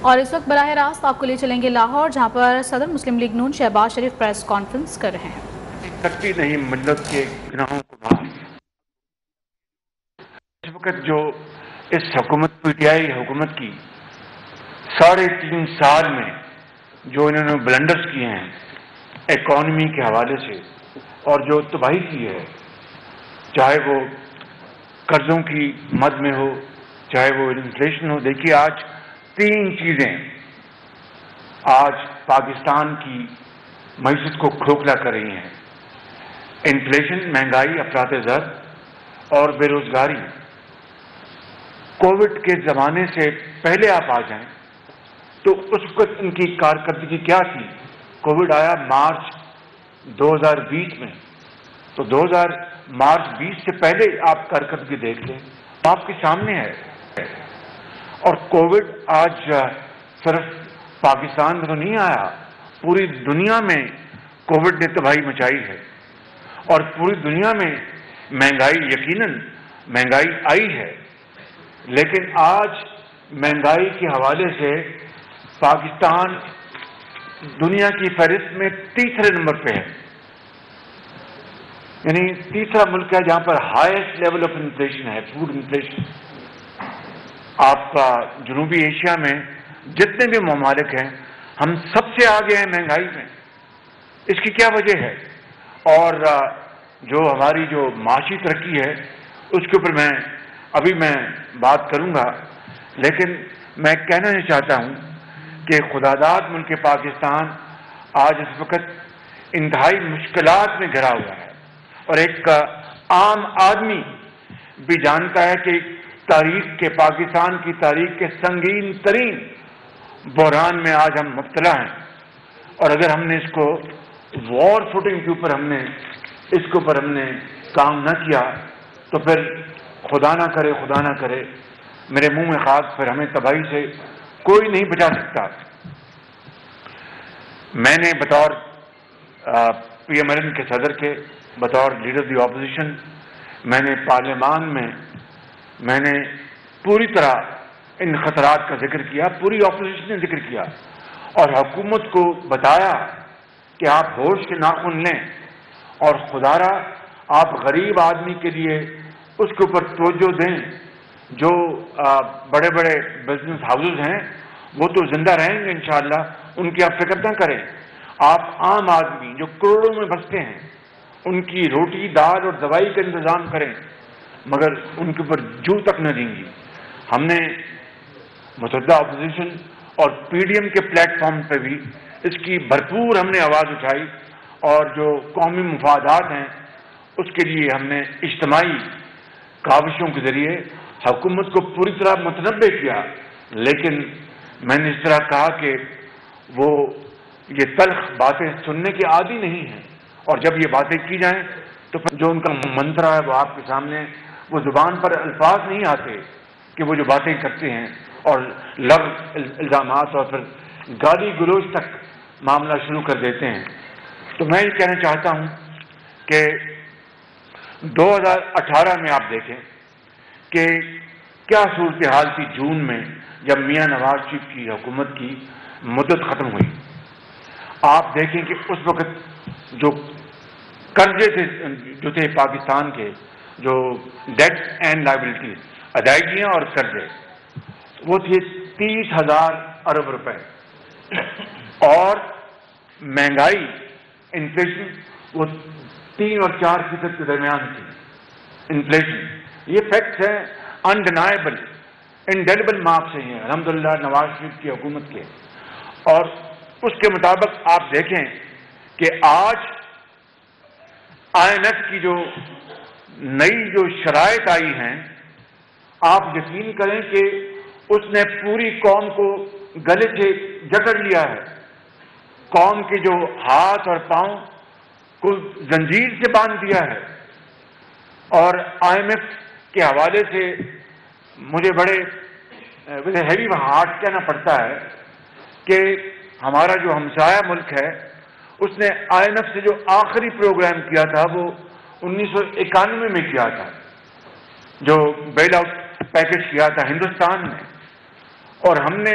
اور اس وقت براہ راست آپ کو لے چلیں گے لاہور، جہاں پر صدر مسلم لیگ نون شہباز شریف پریس کانفرنس کر رہے ہیں۔ کرتی نہیں ملت کے گناہوں کو معاف۔ اس وقت جو اس حکومت پی ٹی آئی حکومت کی 3.5 سال میں جو انہوں نے بلنڈرز کیے ہیں اکانومی کے حوالے سے اور جو تباہی کی ہے، چاہے وہ قرضوں کی مد میں ہو، چاہے وہ انفلیشن ہو۔ دیکھیے آج 3 چیزیں آج پاکستان کی معیشت کو کھوکھلا کر رہی ہیں: انفلیشن، مہنگائی، افراط زر اور بے روزگاری۔ کووڈ کے زمانے سے پہلے آپ آ جائیں تو اس وقت ان کی کارکردگی کیا تھی؟ کووڈ آیا مارچ 2020 میں، تو مارچ 20 سے پہلے آپ کارکردگی دیکھ لیں، آپ کے سامنے ہے۔ اور کووڈ آج صرف پاکستان میں تو نہیں آیا، پوری دنیا میں کووڈ نے تباہی مچائی ہے، اور پوری دنیا میں مہنگائی، یقیناً مہنگائی آئی ہے، لیکن آج مہنگائی کے حوالے سے پاکستان دنیا کی فہرست میں 3رے نمبر پہ ہے، یعنی 3را ملک ہے جہاں پر ہائیسٹ لیول آف انفلیشن ہے، فوڈ انفلیشن۔ آپ جنوبی ایشیا میں جتنے بھی ممالک ہیں، ہم سب سے آگے ہیں مہنگائی میں۔ اس کی کیا وجہ ہے؟ اور جو ہماری جو معاشی ترقی ہے اس کے اوپر میں بات کروں گا، لیکن میں کہنا یہ چاہتا ہوں کہ خداداد ملک پاکستان آج اس وقت انتہائی مشکلات میں گھرا ہوا ہے، اور ایک عام آدمی بھی جانتا ہے کہ پاکستان کی تاریخ کے سنگین ترین بحران میں آج ہم مبتلا ہیں، اور اگر ہم نے اس کو وار فوٹنگ کے اوپر ہم نے کام نہ کیا تو پھر خدا نہ کرے میرے منہ میں خاک، پھر ہمیں تباہی سے کوئی نہیں بچا سکتا۔ میں نے بطور پی ایم ایل این کے صدر کے، بطور لیڈر دی اپوزیشن، میں نے پارلیمان میں پوری طرح ان خطرات کا ذکر کیا، پوری اپوزیشن نے ذکر کیا، اور حکومت کو بتایا کہ آپ ہوش کے ناخن لیں، اور خدا را آپ غریب آدمی کے لیے اس کے اوپر توجہ دیں۔ جو بڑے بڑے بزنس ہاؤسز ہیں وہ تو زندہ رہیں گے انشاءاللہ، ان کی آپ فکر نہ کریں۔ آپ عام آدمی جو کروڑوں میں بستے ہیں ان کی روٹی، دال اور دوائی کا انتظام کریں، مگر ان کے اوپر جو تک نہ دیں گی۔ ہم نے متحدہ اپوزیشن اور پی ڈی ایم کے پلیٹ فارم پہ بھی اس کی بھرپور ہم نے آواز اٹھائی، اور جو قومی مفادات ہیں اس کے لیے ہم نے اجتماعی کاوشوں کے ذریعے حکومت کو پوری طرح متنبع کیا۔ لیکن میں نے اس طرح کہا کہ وہ یہ تلخ باتیں سننے کے عادی نہیں ہیں، اور جب یہ باتیں کی جائیں تو پھر جو ان کا منترا ہے وہ آپ کے سامنے، وہ زبان پر الفاظ نہیں آتے کہ وہ جو باتیں کرتے ہیں، اور لفظ، الزامات اور پھر گالی گلوچ تک معاملہ شروع کر دیتے ہیں۔ تو میں یہ کہنا چاہتا ہوں کہ 2018 میں آپ دیکھیں کہ کیا صورتحال تھی جون میں جب میاں نواز شریف کی حکومت کی مدت ختم ہوئی۔ آپ دیکھیں کہ اس وقت جو قرضے تھے پاکستان کے، جو ڈیٹ اینڈ لائبلٹیز، ادائیگیاں اور قرضے، وہ تھے 30,000 ارب روپے، اور مہنگائی، انفلیشن، وہ 3 اور 4% کے درمیان تھی انفلیشن۔ یہ فیکٹس ہیں انڈینائبل، انڈیلیبل مارکس ہیں الحمدللہ نواز شریف کی حکومت کے۔ اور اس کے مطابق آپ دیکھیں کہ آج آئی ایم ایف کی جو نئی جو شرائط آئی ہیں، آپ یقین کریں کہ اس نے پوری قوم کو گلے سے جکڑ لیا ہے، قوم کے جو ہاتھ اور پاؤں کو زنجیر سے باندھ دیا ہے۔ اور آئی ایم ایف کے حوالے سے مجھے بڑے ہیوی ہارٹ کہنا پڑتا ہے کہ ہمارا جو ہمسایہ ملک ہے اس نے آئی ایم ایف سے جو آخری پروگرام کیا تھا وہ 1991 میں کیا تھا، جو بیل آؤٹ پیکج کیا تھا ہندوستان نے، اور ہم نے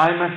IMF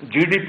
GDP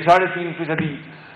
3.5%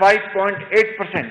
5.8%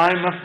IMF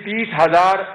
30,000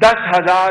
10,000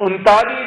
39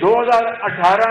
2018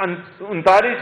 39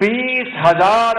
20,000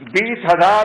20,000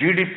GDP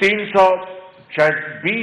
320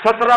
17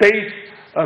23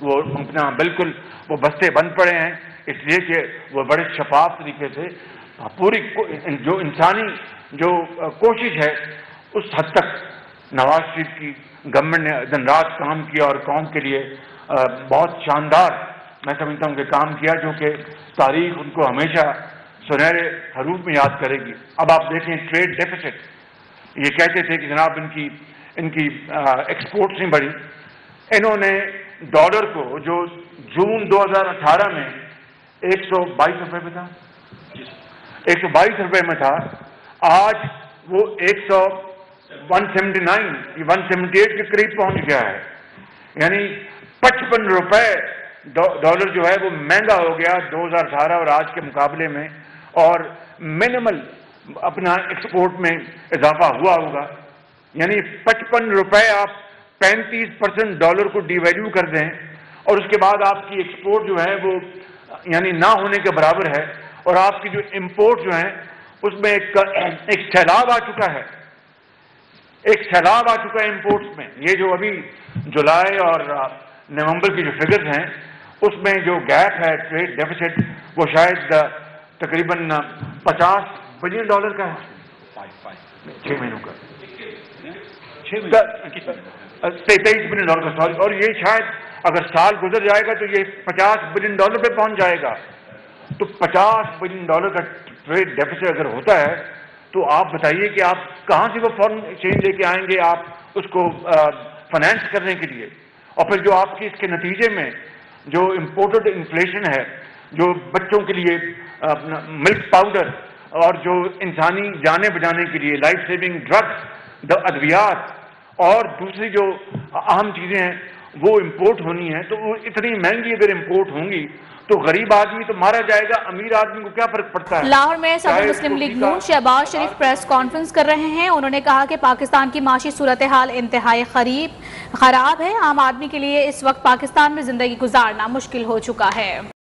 وہ اپنا بالکل وہ بستے بند پڑے ہیں، اس لیے کہ وہ بڑے شفاف طریقے سے پوری جو انسانی جو کوشش ہے اس حد تک نواز شریف کی گورنمنٹ نے دن رات کام کیا اور قوم کے لیے بہت شاندار میں سمجھتا ہوں کہ کام کیا، جو کہ تاریخ ان کو ہمیشہ سنہرے حروف میں یاد کرے گی۔ اب آپ دیکھیں ٹریڈ ڈیفیسٹ، یہ کہتے تھے کہ جناب ان کی ایکسپورٹس نہیں بڑھی، انہوں نے ڈالر کو جو جون 2018 میں 122 روپے میں تھا، 122 روپے میں تھا، آج وہ 178 کے قریب پہنچ گیا ہے، یعنی 55 روپے ڈالر جو ہے وہ مہنگا ہو گیا 2018 اور آج کے مقابلے میں، اور منیمل اپنا ایکسپورٹ میں اضافہ ہوا ہوگا، یعنی 55 روپے آپ 35% ڈالر کو ڈی ویلیو کر دیں اور اس کے بعد آپ کی ایکسپورٹ جو ہے وہ یعنی نہ ہونے کے برابر ہے، اور آپ کی جو امپورٹ جو ہیں اس میں ایک سیلاب آ چکا ہے، ایک سیلاب آ چکا ہے امپورٹس میں۔ یہ جو ابھی جولائی اور نومبر کی جو فگرز ہیں اس میں جو گیپ ہے ٹریڈ ڈیفیسٹ وہ شاید تقریباً 50 بلین ڈالر کا ہے، 6 مہینوں کا 23 بلین ڈالر کا، سوری، اور یہ شاید اگر سال گزر جائے گا تو یہ 50 بلین ڈالر پہ پہنچ جائے گا۔ تو 50 بلین ڈالر کا ٹریڈ ڈیفیسٹ اگر ہوتا ہے تو آپ بتائیے کہ آپ کہاں سے وہ فارن ایکسچینج لے کے آئیں گے آپ اس کو فائنینس کرنے کے لیے، اور پھر جو آپ کی اس کے نتیجے میں جو امپورٹڈ انفلیشن ہے، جو بچوں کے لیے ملک پاؤڈر اور جو انسانی جانیں بچانے کے لیے لائف سیونگ ڈرگس، ادویات اور دوسری جو اہم چیزیں ہیں وہ امپورٹ ہونی ہیں، تو وہ اتنی مہنگی اگر امپورٹ ہوں گی تو غریب آدمی تو مارا جائے گا، امیر آدمی کو کیا فرق پڑتا ہے۔ لاہور میں صدر مسلم لیگ نون شہباز شریف پریس کانفرنس کر رہے ہیں، انہوں نے کہا کہ پاکستان کی معاشی صورتحال انتہائی خراب ہے، عام آدمی کے لیے اس وقت پاکستان میں زندگی گزارنا مشکل ہو چکا ہے۔